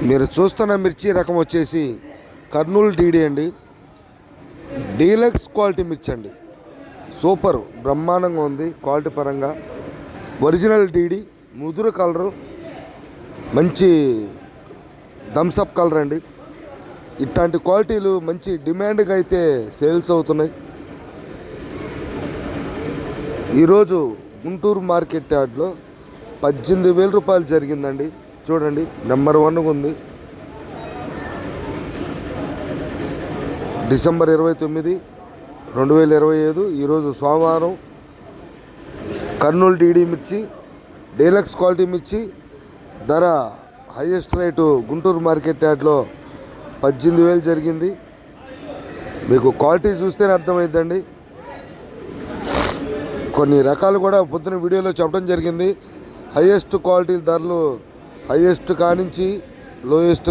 మీరు చూస్తున్న మిర్చి రకం వచ్చేసి కర్నూలు డీడీ అండి. డీలక్స్ క్వాలిటీ మిర్చి అండి. సూపర్ బ్రహ్మాండంగా ఉంది క్వాలిటీ పరంగా. ఒరిజినల్ డీడీ, ముదురు కలరు, మంచి థమ్సప్ కలర్ అండి. ఇట్లాంటి క్వాలిటీలు మంచి డిమాండ్గా అయితే సేల్స్ అవుతున్నాయి. ఈరోజు గుంటూరు మార్కెట్ యార్డ్లో 18,000 రూపాయలు జరిగిందండి. చూడండి, నెంబర్ 1గా ఉంది. డిసెంబర్ 29, 2025 ఈరోజు సోమవారం. కర్నూలు డీడీ మిర్చి, డీలక్స్ క్వాలిటీ మిర్చి ధర హైయెస్ట్ రేటు గుంటూరు మార్కెట్ యార్డ్లో 18,000 జరిగింది. మీకు క్వాలిటీ చూస్తేనే అర్థమైందండి. కొన్ని రకాలు కూడా పొద్దున వీడియోలో చెప్పడం జరిగింది. హైయెస్ట్ క్వాలిటీ ధరలు హైయెస్ట్ కానించి లోయెస్ట్